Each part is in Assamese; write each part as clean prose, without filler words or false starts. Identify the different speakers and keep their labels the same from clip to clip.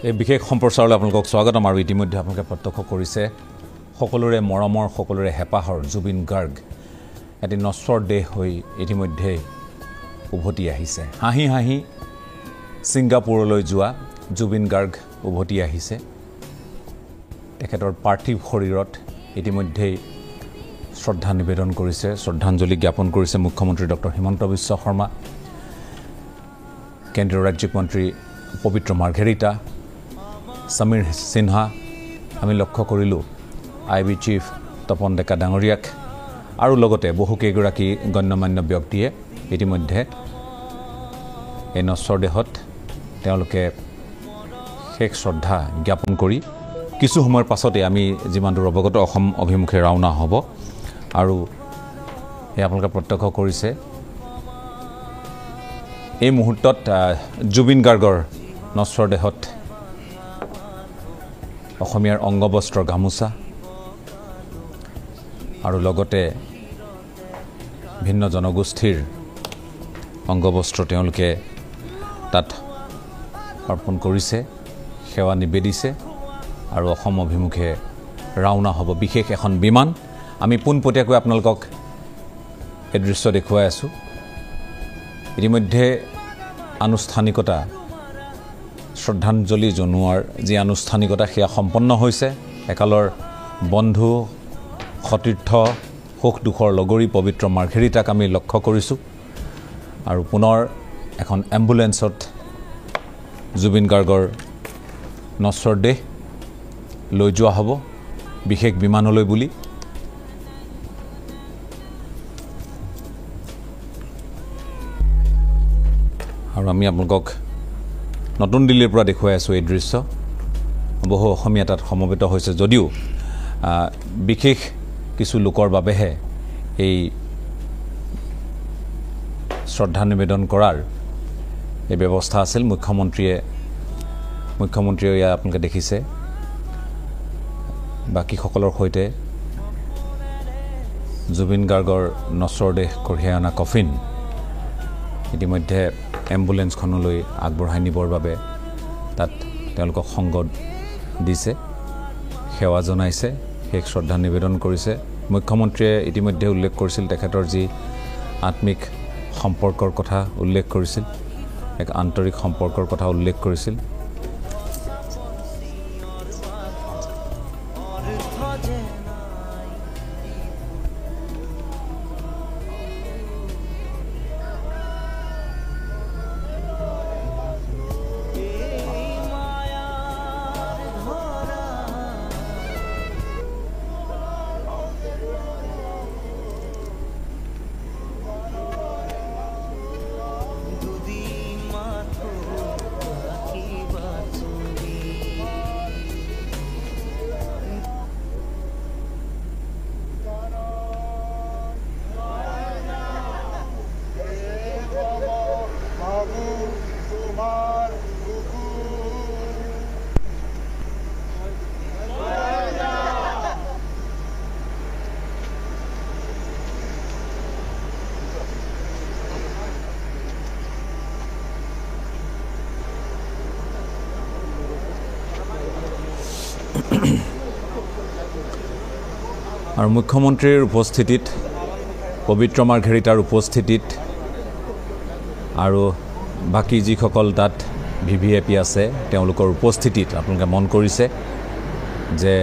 Speaker 1: এই বিশেষ সম্প্ৰচাৰলৈ আপোনালোকক স্বাগতম আৰু ইতিমধ্যে আপোনালোকে প্ৰত্যক্ষ কৰিছে সকলোৰে মৰমৰ সকলোৰে হেপাহৰ জুবিন গাৰ্গ এটি নশ্বৰ দেহ হৈ ইতিমধ্যে উভতি আহিছে হাঁহি হাঁহি ছিংগাপুৰলৈ যোৱা জুবিন গাৰ্গ উভতি আহিছে তেখেতৰ পাৰ্থিৱ শৰীৰত ইতিমধ্যে শ্ৰদ্ধা নিবেদন কৰিছে শ্ৰদ্ধাঞ্জলি জ্ঞাপন কৰিছে মুখ্যমন্ত্ৰী ডক্টৰ হিমন্ত বিশ্ব শৰ্মা কেন্দ্ৰীয় ৰাজ্যিক মন্ত্ৰী পবিত্ৰ মাৰ্ঘেৰিটা সমীৰ সিনহা আমি লক্ষ্য কৰিলোঁ আইবি চিফ তপন ডেকা ডাঙৰীয়াক আৰু লগতে বহু কেইগৰাকী গণ্যমান্য ব্যক্তিয়ে ইতিমধ্যে এই নশ্বৰ দেহত তেওঁলোকে শেষ শ্ৰদ্ধা জ্ঞাপন কৰি কিছু সময়ৰ পাছতে আমি যিমান দূৰ অৱগত অসম অভিমুখে ৰাওনা হ'ব আৰু এই আপোনালোকে প্ৰত্যক্ষ কৰিছে এই মুহূৰ্তত জুবিন গাৰ্গৰ নশ্বৰ দেহত অসমীয়াৰ অংগবস্ত্ৰৰ গামোচা আৰু লগতে ভিন্ন জনগোষ্ঠীৰ অংগবস্ত্ৰ তেওঁলোকে তাত অৰ্পণ কৰিছে সেৱা নিবেদিছে আৰু অসম অভিমুখে ৰাওনা হ'ব বিশেষ এখন বিমান আমি পোনপটীয়াকৈ আপোনালোকক এই দৃশ্য দেখুৱাই আছোঁ ইতিমধ্যে আনুষ্ঠানিকতা শ্ৰদ্ধাঞ্জলি জনোৱাৰ যি আনুষ্ঠানিকতা সেয়া সম্পন্ন হৈছে একালৰ বন্ধু সতীৰ্থ সুখ দুখৰ লগৰী পবিত্ৰ মাৰ্ঘেৰিটাক আমি লক্ষ্য কৰিছোঁ আৰু পুনৰ এখন এম্বুলেন্সত জুবিন গাৰ্গৰ নশ্বৰ দেহ লৈ যোৱা হ'ব বিশেষ বিমানলৈ বুলি আৰু আমি আপোনালোকক নতুন দিল্লীৰ পৰা দেখুৱাই আছোঁ এই দৃশ্য বহু অসমীয়া তাত সমবেত হৈছে যদিও বিশেষ কিছু লোকৰ বাবেহে এই শ্ৰদ্ধা নিবেদন কৰাৰ এই ব্যৱস্থা আছিল মুখ্যমন্ত্ৰীয়ে আপোনালোকে দেখিছে বাকীসকলৰ সৈতে জুবিন গাৰ্গৰ নশ্বৰ দেহ কঢ়িয়াই অনা কফিন ইতিমধ্যে এম্বুলেন্সখনলৈ আগবঢ়াই নিবৰ বাবে তাত তেওঁলোকক সংগ দিছে সেৱা জনাইছে শেষ শ্ৰদ্ধা নিবেদন কৰিছে মুখ্যমন্ত্ৰীয়ে ইতিমধ্যে উল্লেখ কৰিছিল তেখেতৰ যি আত্মিক সম্পৰ্কৰ কথা উল্লেখ কৰিছিল এক আন্তৰিক সম্পৰ্কৰ কথা উল্লেখ কৰিছিল আৰু মুখ্যমন্ত্ৰীৰ উপস্থিতিত পবিত্ৰ মাৰ্ঘেৰিটাৰ উপস্থিতিত আৰু বাকী যিসকল তাত ভিভিআইপি আছে তেওঁলোকৰ উপস্থিতিত আপোনালোকে মন কৰিছে যে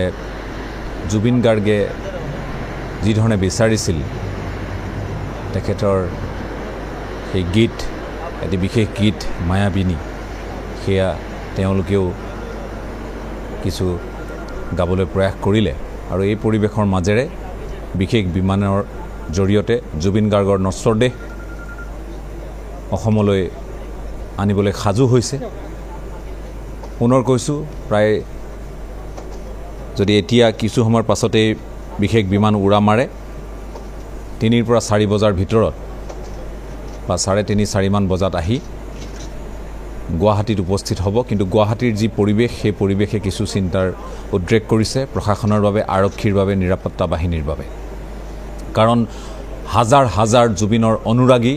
Speaker 1: জুবিন গাৰ্গে যি ধৰণে বিচাৰিছিল তেখেতৰ সেই গীত এটি বিশেষ গীত মায়াবিনী সেয়া তেওঁলোকেও কিছু গাবলৈ প্ৰয়াস কৰিলে আৰু এই পৰিৱেশৰ মাজেৰে বিশেষ বিমানৰ জৰিয়তে জুবিন গাৰ্গৰ নশ্বৰ দেহ অসমলৈ আনিবলৈ সাজু হৈছে পুনৰ কৈছোঁ প্ৰায় যদি এতিয়া কিছু সময়ৰ পাছতেই বিশেষ বিমান উৰা মাৰে 3 পৰা 4 বজাৰ ভিতৰত বা 3:30-4 মান বজাত আহি গুৱাহাটীত উপস্থিত হ'ব কিন্তু গুৱাহাটীৰ যি পৰিৱেশ সেই পৰিৱেশে কিছু চিন্তাৰ উদ্ৰেক কৰিছে প্ৰশাসনৰ বাবে আৰক্ষীৰ বাবে নিৰাপত্তা বাহিনীৰ বাবে কাৰণ হাজাৰ হাজাৰ জুবিনৰ অনুৰাগী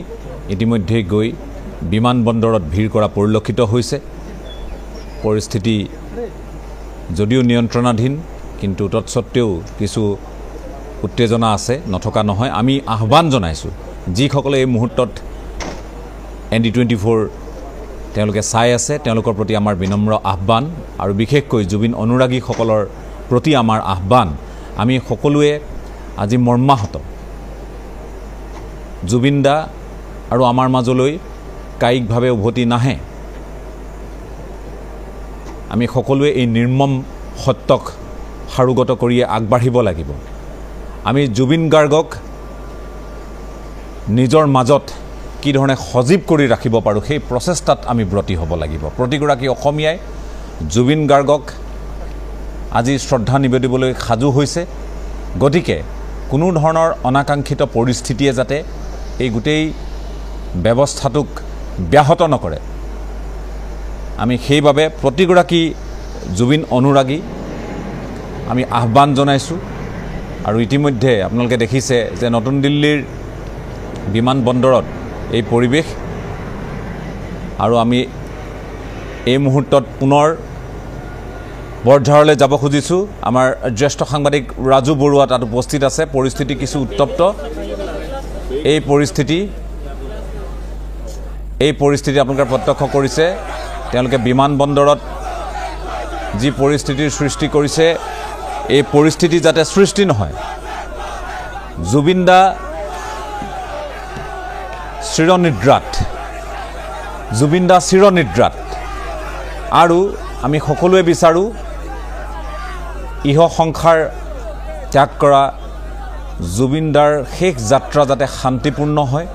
Speaker 1: ইতিমধ্যে গৈ বিমানবন্দৰত ভিৰ কৰা পৰিলক্ষিত হৈছে পৰিস্থিতি যদিও নিয়ন্ত্ৰণাধীন কিন্তু তৎসত্ত্বেও কিছু উত্তেজনা আছে নথকা নহয় আমি আহ্বান জনাইছোঁ যিসকলে এই মুহূৰ্তত ND24 তেওঁলোকে চাই আছে তেওঁলোকৰ প্ৰতি আমাৰ বিনম্ৰ আহ্বান আৰু বিশেষকৈ জুবিন অনুৰাগীসকলৰ প্ৰতি আমাৰ আহ্বান আমি সকলোৱে আজি মৰ্মাহত জুবিন দা আৰু আমাৰ মাজলৈ কায়িকভাৱে উভতি নাহে আমি সকলোৱে এই নিৰ্মম সত্যক হাৰুগত কৰিয়ে আগবাঢ়িব লাগিব আমি জুবিন গাৰ্গক নিজৰ মাজত কি ধৰণে সজীৱ কৰি ৰাখিব পাৰোঁ সেই প্ৰচেষ্টাত আমি ব্ৰতী হ'ব লাগিব প্ৰতিগৰাকী অসমীয়াই জুবিন গাৰ্গক আজি শ্ৰদ্ধা নিবেদিবলৈ সাজু হৈছে গতিকে কোনো ধৰণৰ অনাকাংক্ষিত পৰিস্থিতিয়ে যাতে এই গোটেই ব্যৱস্থাটোক ব্যাহত নকৰে আমি সেইবাবে প্ৰতিগৰাকী জুবিন অনুৰাগী আমি আহ্বান জনাইছোঁ আৰু ইতিমধ্যে আপোনালোকে দেখিছে যে নতুন দিল্লীৰ বিমানবন্দৰত এই পৰিৱেশ আৰু আমি এই মুহূৰ্তত পুনৰ বৰঝাৰলৈ যাব খুজিছোঁ আমাৰ জ্যেষ্ঠ সাংবাদিক ৰাজু বৰুৱা তাত উপস্থিত আছে পৰিস্থিতি কিছু উত্তপ্ত এই পৰিস্থিতি আপোনালোকে প্ৰত্যক্ষ কৰিছে তেওঁলোকে বিমানবন্দৰত যি পৰিস্থিতিৰ সৃষ্টি কৰিছে এই পৰিস্থিতি যাতে সৃষ্টি নহয় জুবিন দা চিৰনিদ্ৰাত আৰু আমি সকলোৱে বিচাৰোঁ ইহ সংসাৰ ত্যাগ কৰা জুবিন দাৰ শেষ যাত্ৰা যাতে শান্তিপূৰ্ণ হয়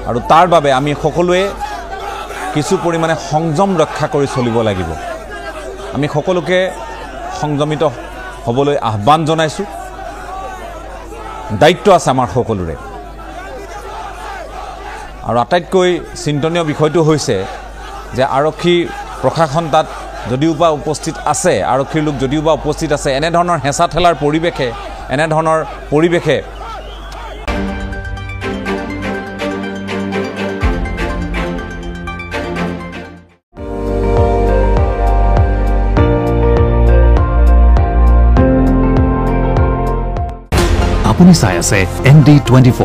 Speaker 1: আৰু তাৰ বাবে আমি সকলোৱে কিছু পৰিমাণে সংযম ৰক্ষা কৰি চলিব লাগিব আমি সকলোকে সংযমিত হ'বলৈ আহ্বান জনাইছোঁ দায়িত্ব আছে আমাৰ সকলোৰে আৰু আটাইতকৈ চিন্তনীয় বিষয়টো হৈছে যে আৰক্ষী প্ৰশাসন তাত যদিওবা উপস্থিত আছে আৰক্ষীৰ লোক যদিওবা উপস্থিত আছে এনেধৰণৰ হেঁচা ঠেলাৰ পৰিৱেশে
Speaker 2: আপুনি চাই আছে ND24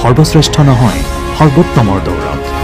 Speaker 2: সৰ্বশ্ৰেষ্ঠ নহয় সৰ্বোত্তমৰ দৌৰত